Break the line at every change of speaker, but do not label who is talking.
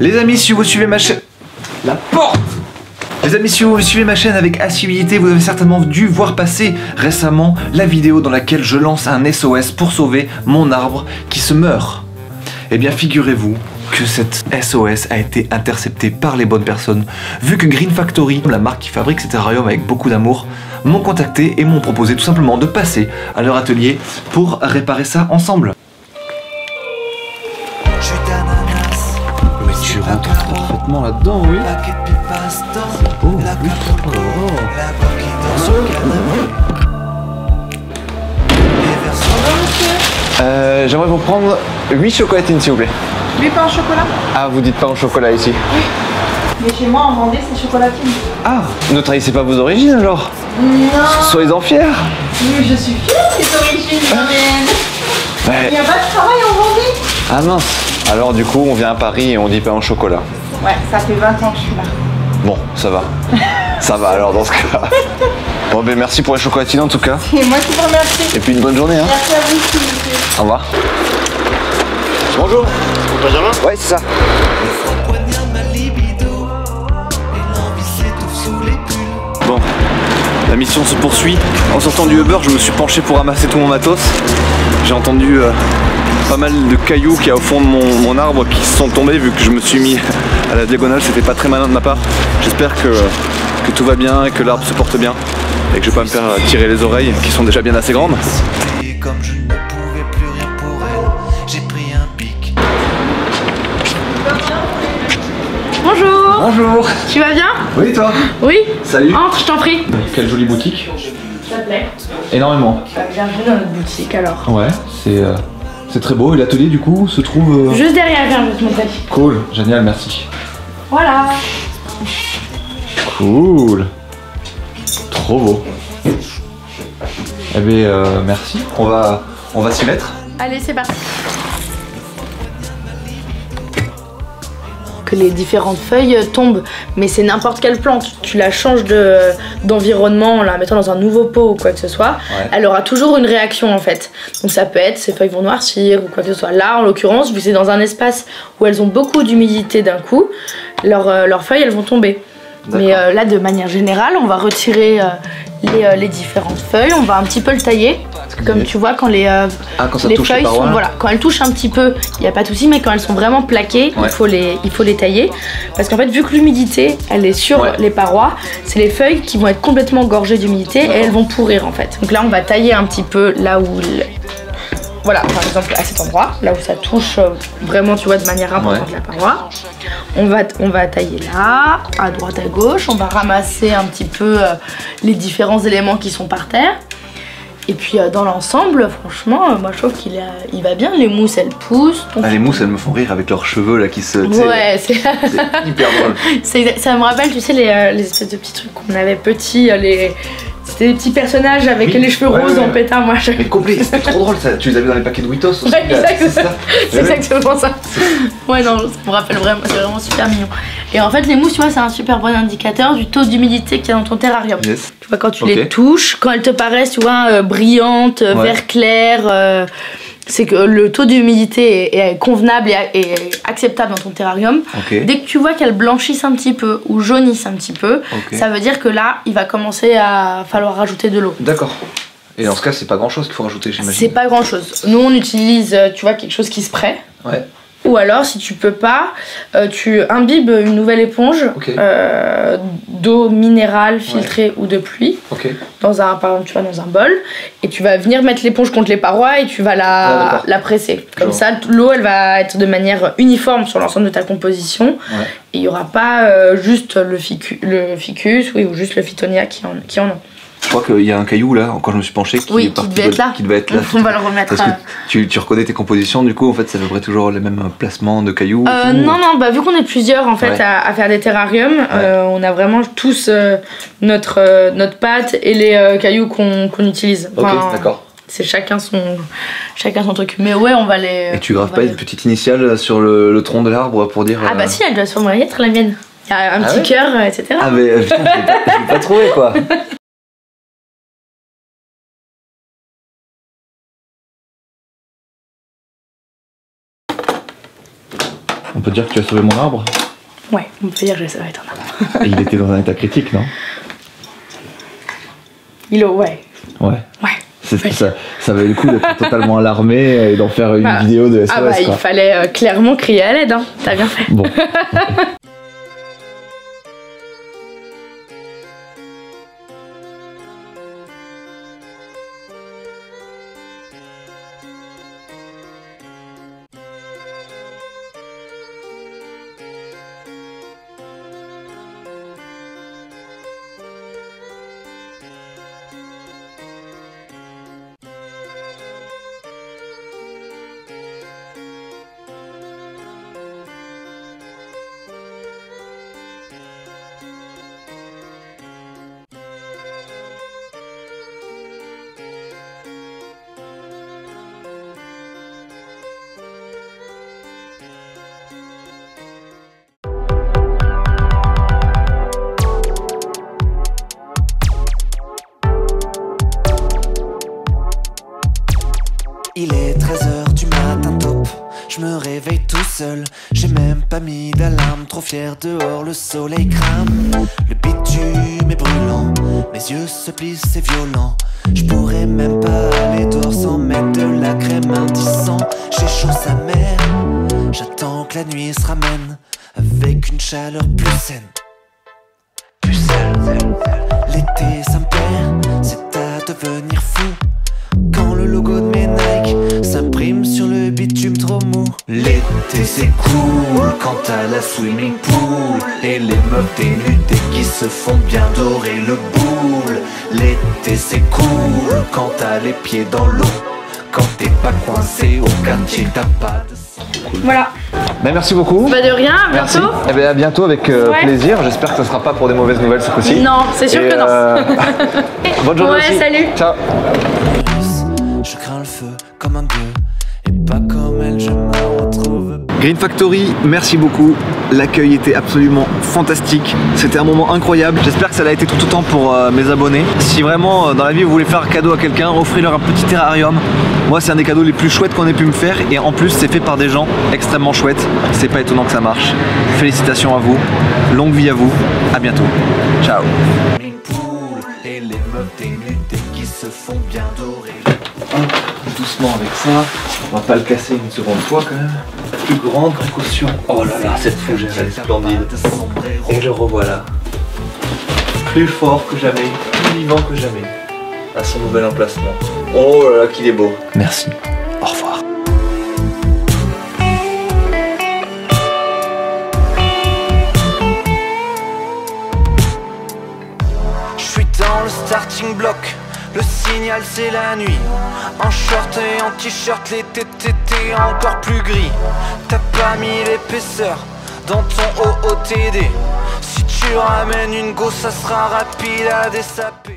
Les amis, si vous suivez ma chaîne... La porte! Les amis, si vous suivez ma chaîne avec assiduité, vous avez certainement dû voir passer récemment la vidéo dans laquelle je lance un SOS pour sauver mon arbre qui se meurt. Eh bien, figurez-vous que cette SOS a été interceptée par les bonnes personnes, vu que Green Factory, la marque qui fabrique cet terrarium avec beaucoup d'amour, m'ont contacté et m'ont proposé tout simplement de passer à leur atelier pour réparer ça ensemble. Mais tu rentres parfaitement là-dedans, oui. Oh, oui. J'aimerais vous prendre 8 chocolatines s'il vous plaît.
8 pains au chocolat?
Ah, vous dites pain au chocolat ici?
Oui. Mais chez moi en Vendée c'est chocolatine.
Ah, ne trahissez pas vos origines alors?
Non.
Soyez-en fiers.
Oui, je suis fière de tes origines vendéennes.
Ouais.
Il n'y a pas de travail en Vendée?
Ah mince. Alors du coup on vient à Paris et on dit pain au chocolat.
Ouais, ça fait 20 ans que je suis là.
Bon, ça va. Ça va alors dans ce cas. Bon ben merci pour les chocolatines en tout cas.
Et moi qui vous remercie.
Et puis une bonne journée hein.
Merci à vous aussi, monsieur.
Au revoir. Bonjour.
Benjamin?
Ouais c'est ça. Bon, la mission se poursuit. En sortant du Uber, je me suis penché pour ramasser tout mon matos. J'ai entendu pas mal de cailloux qu'il y a au fond de mon arbre qui se sont tombés vu que je me suis mis à la diagonale. C'était pas très malin de ma part. J'espère que tout va bien et que l'arbre se porte bien et que je vais pas me faire tirer les oreilles qui sont déjà bien assez grandes.
Comme je ne pouvais plus rien pour elle, j'ai pris un pic.
Bonjour.
Bonjour.
Tu vas bien?
Oui toi?
Oui.
Salut.
Entre, je t'en prie.
Quelle jolie boutique.
Ça te plaît?
Énormément.
Bienvenue dans notre boutique alors.
Ouais, c'est très beau. Et l'atelier du coup se trouve...
Juste derrière, viens, je vais te montrer.
Cool, génial, merci.
Voilà.
Cool. Trop beau. Eh bien, merci. On va s'y mettre.
Allez, c'est parti. Que les différentes feuilles tombent, mais c'est n'importe quelle plante. Tu la changes d'environnement en la mettant dans un nouveau pot ou quoi que ce soit,
Ouais.
Elle aura toujours une réaction en fait. Donc ça peut être ces feuilles vont noircir ou quoi que ce soit. Là, en l'occurrence, vu que c'est dans un espace où elles ont beaucoup d'humidité d'un coup, leurs feuilles elles vont tomber. Mais là, de manière générale, on va retirer les différentes feuilles, on va un petit peu le tailler. Comme tu vois, quand les feuilles sont, voilà, quand elles touchent un petit peu, il n'y a pas de souci, mais quand elles sont vraiment plaquées, ouais. il faut les tailler. Parce qu'en fait, vu que l'humidité, elle est sur les parois, c'est les feuilles qui vont être complètement gorgées d'humidité et elles vont pourrir en fait. Donc là, on va tailler un petit peu là où... Voilà, par exemple à cet endroit, là où ça touche vraiment, tu vois, de manière importante la paroi. On va tailler là, à droite, à gauche. On va ramasser un petit peu les différents éléments qui sont par terre. Et puis dans l'ensemble, franchement, moi je trouve qu'il va bien. Les mousses, elles poussent.
Ah, les mousses, elles me font rire avec leurs cheveux là qui se...
Ouais, c'est
hyper drôle.
Ça me rappelle, tu sais, les espèces de petits trucs qu'on avait petits, c'était des petits personnages avec les cheveux roses en pétard, moi.
Mais complet, c'était trop drôle ça. Tu les avais dans les paquets de Witos aussi.
Ouais, c'est exactement ça. Ouais, non, ça me rappelle vraiment, c'est vraiment super mignon. Et en fait, les mousses, tu vois, c'est un super bon indicateur du taux d'humidité qu'il y a dans ton terrarium. Yes. Tu vois, quand tu les touches, quand elles te paraissent, tu vois, brillantes, vert clair, c'est que le taux d'humidité est convenable et acceptable dans ton terrarium. Dès que tu vois qu'elles blanchissent un petit peu ou jaunissent un petit peu, ça veut dire que là, il va commencer à falloir rajouter de l'eau.
D'accord. Et dans ce cas, c'est pas grand chose qu'il faut rajouter, j'imagine.
C'est pas grand chose. Nous, on utilise, tu vois, quelque chose qui spraye. Ouais. Ou alors, si tu peux pas, tu imbibes une nouvelle éponge d'eau minérale filtrée ou de pluie dans un, par exemple, tu vois, dans un bol, et tu vas venir mettre l'éponge contre les parois et tu vas la presser. Comme ça, l'eau, elle va être de manière uniforme sur l'ensemble de ta composition. Et il y aura pas juste le ficus, ou juste le phytonia qui en ont.
Je crois qu'il y a un caillou là, quand je me suis penché, qui devait être là.
On va le remettre.
Parce que tu reconnais tes compositions, du coup, en fait, c'est à peu près toujours les mêmes placements de cailloux.
Non, bah vu qu'on est plusieurs en fait à faire des terrariums, on a vraiment tous notre pâte et les cailloux qu'on utilise. Enfin,
ok, d'accord.
C'est chacun son truc. Mais ouais, on va les.
Et tu graves pas une petite initiale sur le tronc de l'arbre pour dire.
Ah bah si, elle doit sûrement y être la mienne. Il y a un petit cœur, etc.
Ah mais putain, je l'ai pas trouvé quoi. On peut dire que tu as sauvé mon arbre?
Ouais, on peut dire que j'ai sauvé ton arbre.
Et il était dans un état critique, non?
Ouais.
Ouais.
Ouais.
Ça valait le coup d'être totalement alarmé et d'en faire une vidéo de SOS.
Ah bah il fallait clairement crier à l'aide, hein. T'as bien fait.
Bon.
Il est 13h du matin top, je me réveille tout seul. J'ai même pas mis d'alarme, trop fier dehors, le soleil crame. Le bitume est brûlant, mes yeux se plissent, c'est violent. Je pourrais même pas aller dehors sans mettre de la crème indissant. J'ai chaud sa mère, j'attends que la nuit se ramène avec une chaleur plus saine. L'été ça me perd, c'est à devenir fou. Quand le logo de mes Nike s'imprime sur le bitume trop mou. L'été c'est cool quand t'as la swimming pool et les meufs dénudées qui se font bien dorer le boule. L'été c'est cool quand t'as les pieds dans l'eau, quand t'es pas coincé au quartier, t'as pas de sang.
Voilà.
Ben, merci beaucoup.
Bah de rien, à
Merci.
bientôt.
Eh ben, à bientôt avec plaisir. J'espère que ce sera pas pour des mauvaises nouvelles cette fois-ci.
Non, c'est sûr que non.
Bonne journée
Ouais,
aussi.
salut.
Ciao.
Je crains le feu comme un dieu, et pas comme elle je me retrouve.
Green Factory, merci beaucoup. L'accueil était absolument fantastique. C'était un moment incroyable. J'espère que ça l'a été tout autant pour mes abonnés. Si vraiment dans la vie vous voulez faire un cadeau à quelqu'un, offrez-leur un petit terrarium. Moi c'est un des cadeaux les plus chouettes qu'on ait pu me faire et en plus c'est fait par des gens extrêmement chouettes. C'est pas étonnant que ça marche. Félicitations à vous. Longue vie à vous. À bientôt. Ciao.
Et les meufs dénudées qui se font bien dorer.
Doucement avec ça. On va pas le casser une seconde fois quand même. Plus grande précaution. Oh là là, cette fougère elle est splendide. Et le revoilà. Plus fort que jamais, plus vivant que jamais. À son nouvel emplacement. Oh là là, qu'il est beau. Merci. Au revoir.
Je suis dans le starting block, le signal c'est la nuit. En short et en t-shirt, l'été t'étais encore plus gris. T'as pas mis l'épaisseur dans ton OOTD. Si tu ramènes une go, ça sera rapide à dessaper.